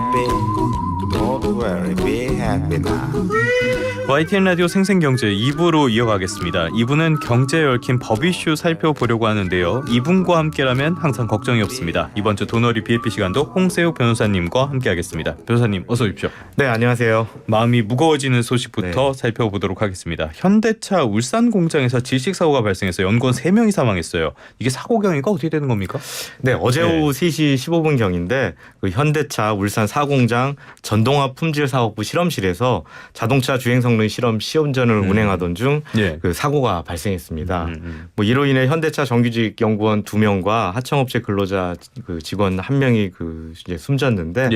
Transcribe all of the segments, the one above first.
happy. Don't worry, be happy now. YTN 라디오 생생경제 2부로 이어가겠습니다. 2부는 경제에 얽힌 법 이슈 살펴보려고 하는데요. 이분과 함께라면 항상 걱정이 없습니다. 이번 주 도너리 BLP 시간도 홍세욱 변호사님과 함께하겠습니다. 변호사님 어서 오십시오. 네, 안녕하세요. 마음이 무거워지는 소식부터 살펴보도록 하겠습니다. 현대차 울산 공장에서 질식 사고가 발생해서 연구원 3명이 사망했어요. 이게 사고 경위가 어떻게 되는 겁니까? 네, 어제 오후 3시 15분경인데 그 현대차 울산 사공장 전동화 품질 사업부 실험실에서 자동차 주행 성능 실험 시험전을 운행하던 중 그 사고가 발생했습니다. 뭐 이로 인해 현대차 정규직 연구원 2명과 하청업체 근로자 그 직원 1명이 그 이제 숨졌는데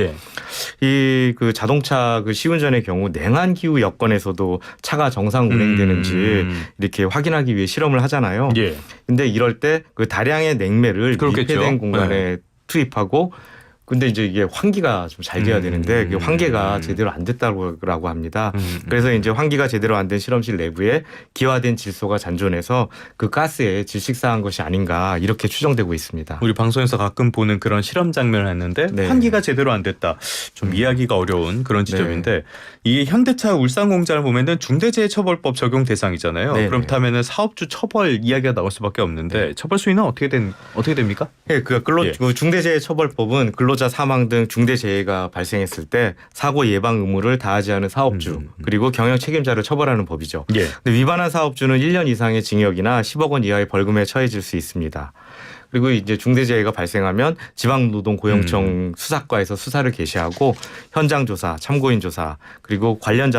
이 그 자동차 그 시운전의 경우 냉한 기후 여건에서도 차가 정상 운행되는지 이렇게 확인하기 위해 실험을 하잖아요. 근데 이럴 때 그 다량의 냉매를 밀폐된 공간에 투입하고 근데 이제 이게 환기가 좀 잘 돼야 되는데 그게 환기가 제대로 안 됐다고 합니다. 그래서 이제 환기가 제대로 안 된 실험실 내부에 기화된 질소가 잔존해서 그 가스에 질식사한 것이 아닌가 이렇게 추정되고 있습니다. 우리 방송에서 가끔 보는 그런 실험 장면을 했는데 환기가 제대로 안 됐다. 좀 이해하기가 어려운 그런 지점인데 이 현대차 울산 공장을 보면은 중대재해처벌법 적용 대상이잖아요. 그렇다면은 사업주 처벌 이야기가 나올 수밖에 없는데 처벌 수위는 어떻게 됩니까? 네, 그 중대재해처벌법은 근로자 사망 등 중대재해가 발생했을 때 사고 예방 의무를 다하지 않은 사업주 그리고 경영 책임자를 처벌하는 법이죠. 근데 위반한 사업주는 1년 이상의 징역이나 10억 원 이하의 벌금에 처해질 수 있습니다. 그리고 이제 중대재해가 발생하면 지방노동고용청 수사과에서 수사를 개시하고 현장 조사, 참고인 조사 그리고 관련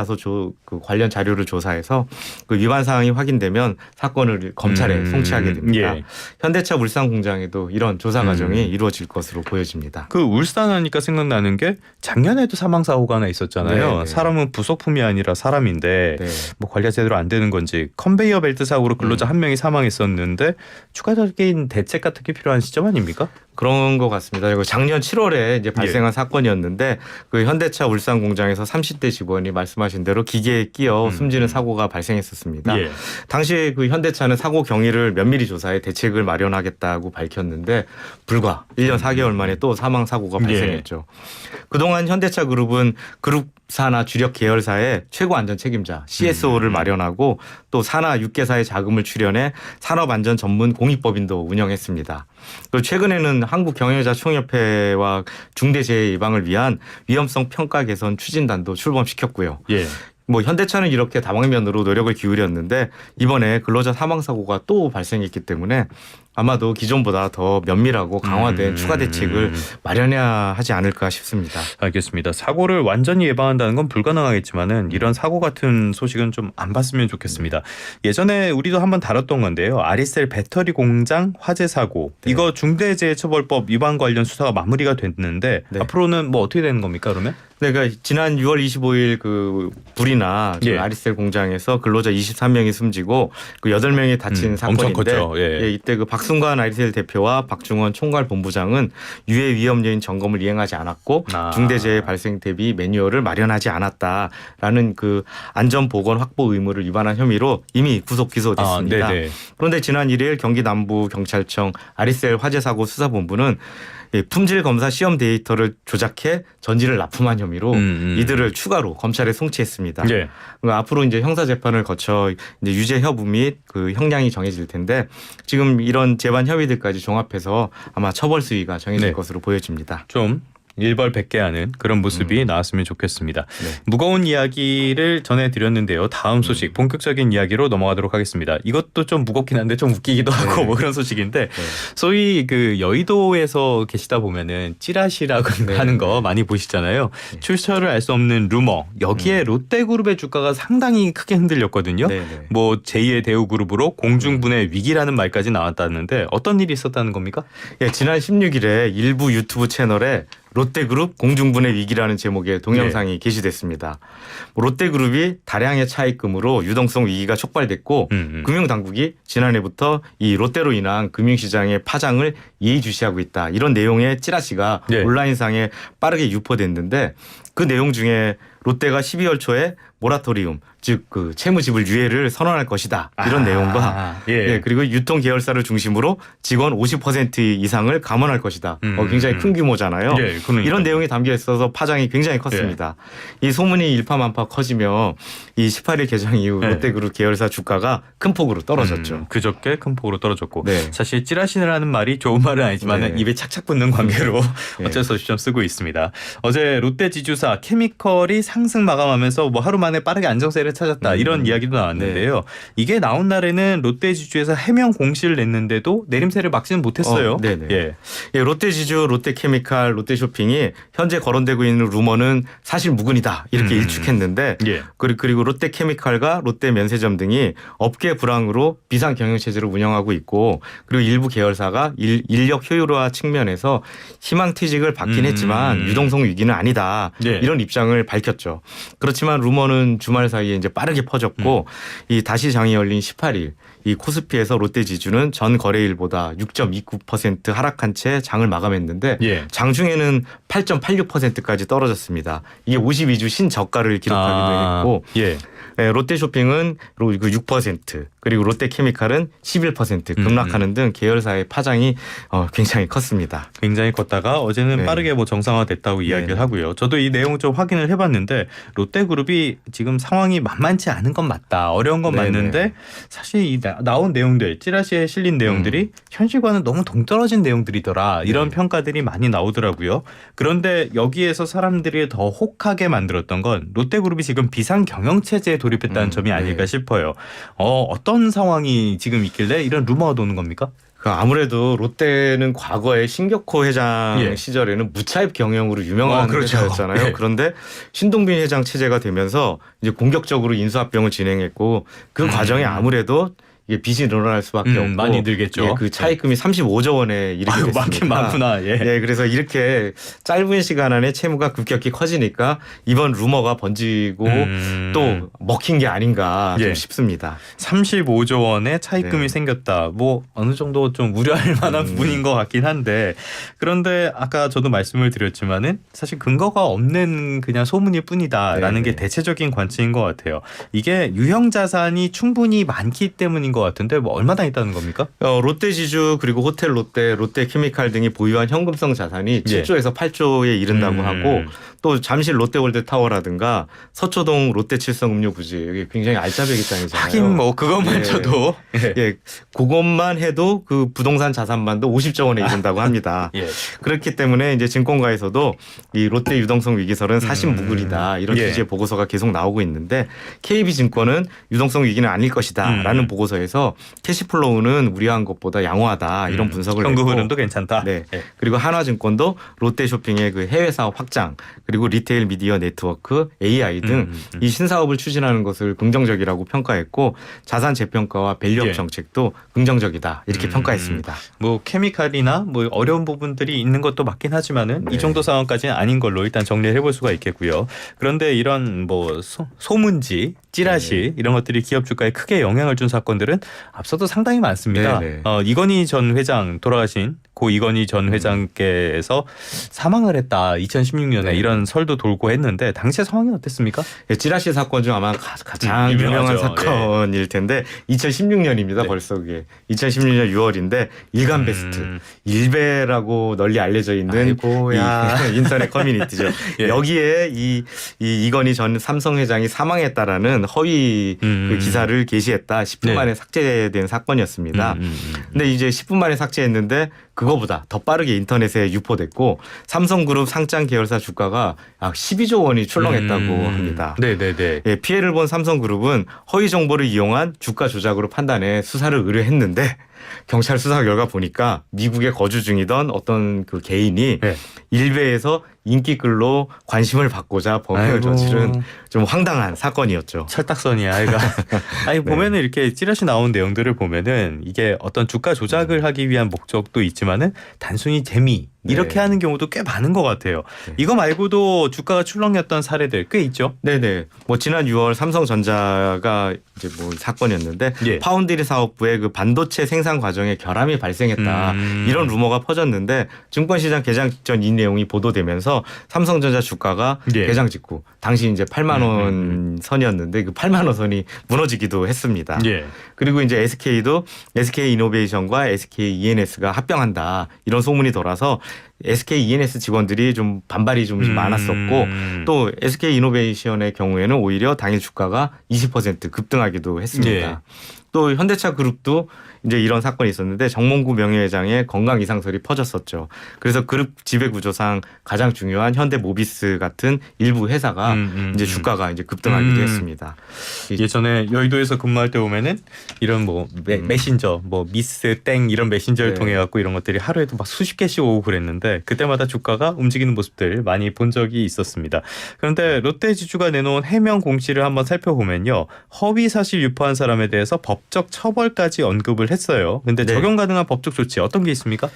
관련 자료를 조사해서 그 위반 사항이 확인되면 사건을 검찰에 송치하게 됩니다. 현대차 울산 공장에도 이런 조사 과정이 이루어질 것으로 보여집니다. 그 울산 하니까 생각나는 게 작년에도 사망 사고가 하나 있었잖아요. 사람은 부속품이 아니라 사람인데 뭐 관리가 제대로 안 되는 건지 컨베이어 벨트 사고로 근로자 1명이 사망했었는데 추가적인 대책 같은 게 필요한 시점 아닙니까? 그런 것 같습니다. 이거 작년 7월에 이제 발생한 사건이었는데 그 현대차 울산 공장에서 30대 직원이 말씀하신 대로 기계에 끼어 숨지는 사고가 발생했었습니다. 당시에 그 현대차는 사고 경위를 면밀히 조사해 대책을 마련하겠다고 밝혔는데 불과 1년 4개월 만에 또 사망 사고가 발생했죠. 그동안 현대차 그룹은 그룹사나 주력 계열사의 최고 안전 책임자 CSO를 마련하고 또 산하 6개사의 자금을 출연해 산업안전 전문 공익법인도 운영했습니다. 그리고 최근에는 한국경영자총협회와 중대재해 예방을 위한 위험성 평가 개선 추진단도 출범시켰고요. 뭐 현대차는 이렇게 다방면으로 노력을 기울였는데 이번에 근로자 사망 사고가 또 발생했기 때문에 아마도 기존보다 더 면밀하고 강화된 추가 대책을 마련해야 하지 않을까 싶습니다. 알겠습니다. 사고를 완전히 예방한다는 건 불가능하겠지만은 이런 사고 같은 소식은 좀 안 봤으면 좋겠습니다. 예전에 우리도 한번 다뤘던 건데요. 아리셀 배터리 공장 화재 사고 이거 중대재해처벌법 위반 관련 수사가 마무리가 됐는데 앞으로는 뭐 어떻게 되는 겁니까 그러면? 네, 그러니까 지난 6월 25일 그 불이나 아리셀 공장에서 근로자 23명이 숨지고 그 8명이 다친 사건인데 이때 그 박순관 아리셀 대표와 박중원 총괄 본부장은 유해 위험 요인 점검을 이행하지 않았고 중대재해 발생 대비 매뉴얼을 마련하지 않았다라는 그 안전 보건 확보 의무를 위반한 혐의로 이미 구속 기소됐습니다. 그런데 지난 1일 경기 남부 경찰청 아리셀 화재 사고 수사본부는 품질 검사 시험 데이터를 조작해 전지를 납품한 혐의로 이들을 추가로 검찰에 송치했습니다. 앞으로 이제 형사 재판을 거쳐 이제 유죄 여부 및 그 형량이 정해질 텐데 지금 이런 재반 혐의들까지 종합해서 아마 처벌 수위가 정해질 것으로 보여집니다. 좀 일벌백계하는 그런 모습이 나왔으면 좋겠습니다. 무거운 이야기를 전해드렸는데요. 다음 소식 본격적인 이야기로 넘어가도록 하겠습니다. 이것도 좀 무겁긴 한데 좀 웃기기도 하고 뭐 그런 소식인데 소위 그 여의도에서 계시다 보면은 찌라시라고 하는 거 많이 보시잖아요. 출처를 알 수 없는 루머 여기에 롯데그룹의 주가가 상당히 크게 흔들렸거든요. 뭐 제2의 대우그룹으로 공중분해 위기라는 말까지 나왔다는데 어떤 일이 있었다는 겁니까? 지난 16일에 일부 유튜브 채널에 롯데그룹 공중분해 위기라는 제목의 동영상이 게시됐습니다. 롯데그룹이 다량의 차입금으로 유동성 위기가 촉발됐고 금융당국이 지난해부터 이 롯데로 인한 금융시장의 파장을 예의주시하고 있다. 이런 내용의 찌라시가 온라인상에 빠르게 유포됐는데 그 내용 중에 롯데가 12월 초에 모라토리움 즉 그 채무지불 유예를 선언할 것이다 이런 내용과 그리고 유통 계열사를 중심으로 직원 50% 이상을 감원할 것이다. 굉장히 큰 규모잖아요. 이런 내용이 담겨 있어서 파장이 굉장히 컸습니다. 이 소문이 일파만파 커지며 이 18일 개장 이후 롯데그룹 계열사 주가가 큰 폭으로 떨어졌죠. 그저께 큰 폭으로 떨어졌고 사실 찌라시라는 말이 좋은 말은 아니지만 입에 착착 붙는 관계로 어쩔 수 없이 좀 쓰고 있습니다. 어제 롯데 지주사 케미컬이 상승 마감하면서 뭐 하루 만에 빠르게 안정세를 찾았다 이런 이야기도 나왔는데요. 이게 나온 날에는 롯데 지주에서 해명 공시를 냈는데도 내림세를 막지는 못했어요. 롯데 지주, 롯데 케미칼, 롯데 쇼핑이 현재 거론되고 있는 루머는 사실 무근이다 이렇게 일축했는데 그리고 롯데 케미칼과 롯데 면세점 등이 업계 불황으로 비상 경영 체제를 운영하고 있고 그리고 일부 계열사가 인력 효율화 측면에서 희망퇴직을 받긴 했지만 유동성 위기는 아니다 이런 입장을 밝혔죠. 그렇지만 루머는 주말 사이에 이제 빠르게 퍼졌고 이 다시 장이 열린 18일 이 코스피에서 롯데 지주는 전 거래일보다 6.29% 하락한 채 장을 마감했는데 장중에는 8.86%까지 떨어졌습니다. 이게 52주 신저가를 기록하기도 했고 롯데 쇼핑은 6% 그리고 롯데 케미칼은 11% 급락하는 등 계열사의 파장이 굉장히 컸습니다. 굉장히 컸다가 어제는 빠르게 뭐 정상화됐다고 이야기를 하고요. 저도 이 내용을 좀 확인을 해봤는데 롯데그룹이 지금 상황이 만만치 않은 건 맞다. 어려운 건 맞는데 사실 이 나온 내용들 찌라시에 실린 내용들이 현실과는 너무 동떨어진 내용들이더라. 이런 평가들이 많이 나오더라고요. 그런데 여기에서 사람들이 더 혹하게 만들었던 건 롯데그룹이 지금 비상 경영체제에 돌입했다는 점이 아닐까 싶어요. 어떤 상황이 지금 있길래 이런 루머가 도는 겁니까? 아무래도 롯데는 과거에 신격호 회장 시절에는 무차입 경영으로 유명한 회사였잖아요. 그런데 신동빈 회장 체제가 되면서 이제 공격적으로 인수합병을 진행했고 그 과정에 아무래도 이게 빚이 늘어날 수밖에 없고 많이 들겠죠. 그 차입금이 35조 원에 이르게 됐습니다. 많긴 많구나. 그래서 이렇게 짧은 시간 안에 채무가 급격히 커지니까 이번 루머가 번지고 또 먹힌 게 아닌가 좀 싶습니다. 35조 원의 차입금이 생겼다. 뭐 어느 정도 좀 우려할 만한 부분인 것 같긴 한데 그런데 아까 저도 말씀을 드렸지만은 사실 근거가 없는 그냥 소문일 뿐이다라는 게 대체적인 관측인 것 같아요. 이게 유형 자산이 충분히 많기 때문인 것 같은데 뭐 얼마나 있다는 겁니까? 롯데 지주 그리고 호텔 롯데, 롯데 케미칼 등이 보유한 현금성 자산이 7조에서 8조에 이른다고 하고 또 잠실 롯데월드 타워라든가 서초동 롯데 칠성음료 부지 여기 굉장히 알짜배기 땅이잖아요. 하긴 뭐 그것만 쳐도 그것만 해도 그 부동산 자산만도 50조 원에 이른다고 합니다. 그렇기 때문에 이제 증권가에서도 이 롯데 유동성 위기설은 사실 무근이다 이런 취지의 보고서가 계속 나오고 있는데 KB증권은 유동성 위기는 아닐 것이다라는 보고서에서 캐시플로우는 우려한 것보다 양호하다 이런 분석을 현금 흐름도 괜찮다. 그리고 한화증권도 롯데쇼핑의 그 해외 사업 확장 그리고 리테일 미디어 네트워크 AI 등 이 신사업을 추진하는 것을 긍정적이라고 평가했고 자산 재평가와 밸류업 정책도 긍정적이다 이렇게 평가했습니다. 뭐 케미칼이나 뭐 어려운 부분들이 있는 것도 맞긴 하지만은 이 정도 상황까지는 아닌 걸로 일단 정리를 해볼 수가 있겠고요. 그런데 이런 뭐 소문지, 찌라시 이런 것들이 기업 주가에 크게 영향을 준 사건들은 앞서도 상당히 많습니다. 이건희 전 회장 돌아가신 고 이건희 전 회장께서 사망을 했다 2016년에 이런 설도 돌고 했는데 당시의 상황이 어땠습니까? 찌라시 사건 중 아마 가장 유명한 사건일 텐데 2016년입니다. 벌써 그게 2016년 6월인데 일간베스트 일베라고 널리 알려져 있는 이 인터넷 커뮤니티죠. 여기에 이건희 전 삼성 회장이 사망했다라는 허위 그 기사를 게시했다 10분 만에 삭제된 사건이었습니다. 근데 이제 10분 만에 삭제했는데 그거보다 더 빠르게 인터넷에 유포됐고 삼성그룹 상장 계열사 주가가 약 12조 원이 출렁했다고 합니다. 피해를 본 삼성그룹은 허위 정보를 이용한 주가 조작으로 판단해 수사를 의뢰했는데 경찰 수사 결과 보니까 미국에 거주 중이던 어떤 그 개인이 일베에서 인기글로 관심을 받고자 범행을 저지른 좀 황당한 사건이었죠. 철딱선이야, 아이가. 아니 보면은 이렇게 찌라시 나온 내용들을 보면은 이게 어떤 주가 조작을 하기 위한 목적도 있지만은 단순히 재미 이렇게 하는 경우도 꽤 많은 것 같아요. 이거 말고도 주가가 출렁였던 사례들 꽤 있죠. 뭐 지난 6월 삼성전자가 이제 뭐 사건이었는데 파운드리 사업부의 그 반도체 생산 과정에 결함이 발생했다 이런 루머가 퍼졌는데 증권시장 개장 직전 이 내용이 보도되면서 되면서 삼성전자 주가가 예. 개장 직후 당시 이제 8만 원 선이었는데 그 8만 원 선이 무너지기도 했습니다. 예. 그리고 이제 SK도 SK 이노베이션과 SK ENS가 합병한다 이런 소문이 돌아서 SK ENS 직원들이 좀 반발이 좀 많았었고 또 SK 이노베이션의 경우에는 오히려 당일 주가가 20% 급등하기도 했습니다. 예. 또 현대차 그룹도 이제 이런 사건이 있었는데 정몽구 명예회장의 건강 이상설이 퍼졌었죠. 그래서 그룹 지배 구조상 가장 중요한 현대모비스 같은 일부 회사가 이제 주가가 이제 급등하기도 했습니다. 예전에 여의도에서 근무할 때 보면은 이런 뭐 메신저, 뭐 미스 땡 이런 메신저를 네. 통해 갖고 이런 것들이 하루에도 막 수십 개씩 오고 그랬는데 그때마다 주가가 움직이는 모습들 많이 본 적이 있었습니다. 그런데 롯데지주가 내놓은 해명 공시를 한번 살펴보면요, 허위 사실 유포한 사람에 대해서 법적 처벌까지 언급을 했어요. 근데 네. 적용 가능한 법적 조치 어떤 게 있습니까?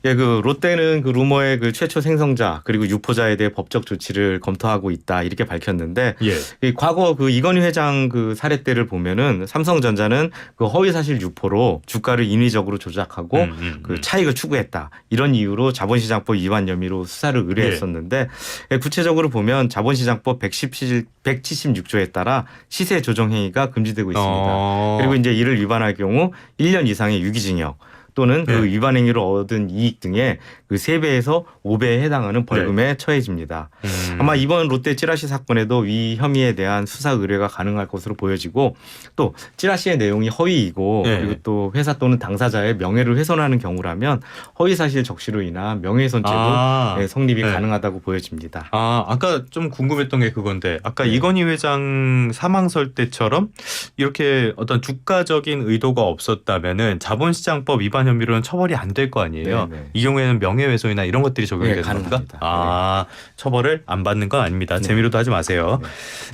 예, 그 롯데는 그 루머의 그 최초 생성자 그리고 유포자에 대해 법적 조치를 검토하고 있다 이렇게 밝혔는데 예. 이 과거 그 이건희 회장 그 사례 때를 보면은 삼성전자는 그 허위 사실 유포로 주가를 인위적으로 조작하고 그 차익을 추구했다 이런 이유로 자본시장법 위반 혐의로 수사를 의뢰했었는데 예, 구체적으로 보면 자본시장법 176조에 따라 시세 조정 행위가 금지되고 있습니다. 그리고 이제 이를 위반할 경우 1년 이상의 유기징역 또는 그 위반 행위로 얻은 이익 등의 그 3배에서 5배에 해당하는 벌금에 처해집니다. 아마 이번 롯데 찌라시 사건에도 위 혐의에 대한 수사 의뢰가 가능할 것으로 보여지고 또 찌라시의 내용이 허위이고 그리고 또 회사 또는 당사자의 명예를 훼손하는 경우라면 허위사실 적시로 인한 명예훼손죄도 성립이 가능하다고 보여집니다. 아까 좀 궁금했던 게 그건데 아까 이건희 회장 사망설 때처럼 이렇게 어떤 주가적인 의도가 없었다면은 자본시장법 위반 혐의로는 처벌이 안 될 거 아니에요. 네네. 이 경우에는 명예훼손이나 이런 것들이 적용이 되는 겁니까? 처벌을 안 받는 건 아닙니다. 재미로도 하지 마세요.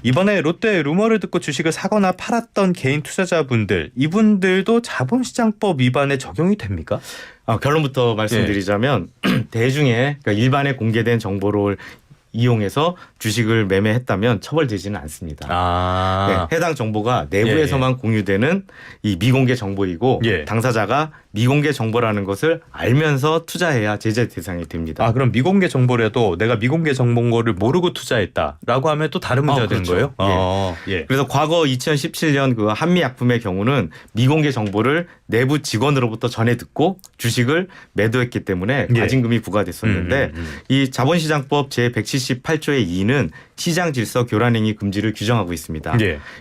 이번에 롯데 루머를 듣고 주식을 사거나 팔았던 개인 투자자분들, 이분들도 자본시장법 위반에 적용이 됩니까? 결론부터 말씀드리자면 대중의 그러니까 일반에 공개된 정보를 이용해서 주식을 매매했다면 처벌되지는 않습니다. 해당 정보가 내부에서만 공유되는 이 미공개 정보이고 당사자가 미공개 정보라는 것을 알면서 투자해야 제재 대상이 됩니다. 그럼 미공개 정보라도 내가 미공개 정보인 거를 모르고 투자했다라고 하면 또 다른 문제가 되는 그렇죠. 거예요? 그래서 과거 2017년 그 한미약품의 경우는 미공개 정보를 내부 직원으로부터 전해 듣고 주식을 매도했기 때문에 과징금이 부과됐었는데 이 자본시장법 제178조의 2는 시장 질서 교란행위 금지를 규정하고 있습니다.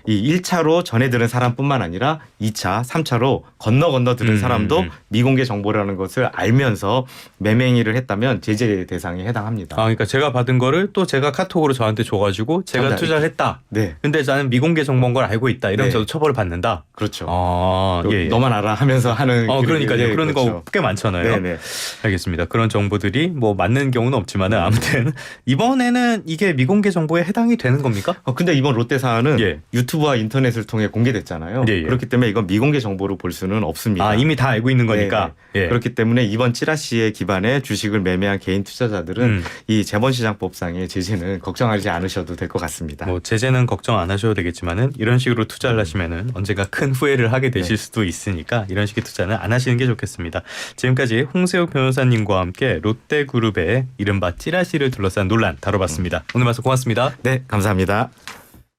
이 1차로 전해 들은 사람뿐만 아니라 2차, 3차로 건너 들은 사람도 미공개 정보라는 것을 알면서 매매 행위를 했다면 제재 대상에 해당합니다. 그러니까 제가 받은 거를 또 제가 카톡으로 저한테 줘가지고 제가 투자를 했다. 근데 나는 미공개 정보인 걸 알고 있다. 이러면 저도 처벌을 받는다. 그렇죠. 너만 알아 하면서 하는. 그러니까요. 그런 그렇죠. 거 꽤 많잖아요. 알겠습니다. 그런 정보들이 뭐 맞는 경우는 없지만은 아무튼 이번에는 이게 미공개 정보에 해당이 되는 겁니까? 근데 이번 롯데 사안은 유튜브와 인터넷을 통해 공개됐잖아요. 그렇기 때문에 이건 미공개 정보로 볼 수는 없습니다. 이미 다 알고 있는 거니까. 그렇기 때문에 이번 찌라시에 기반해 주식을 매매한 개인 투자자들은 이 자본시장법상의 제재는 걱정하지 않으셔도 될 것 같습니다. 뭐 제재는 걱정 안 하셔도 되겠지만은 이런 식으로 투자를 하시면은 언젠가 큰 후회를 하게 되실 수도 있으니까 이런 식의 투자는 안 하시는 게 좋겠습니다. 지금까지 홍세욱 변호사님과 함께 롯데그룹의 이른바 찌라시를 둘러싼 논란 다뤄봤습니다. 오늘 말씀 고맙습니다. 네, 감사합니다.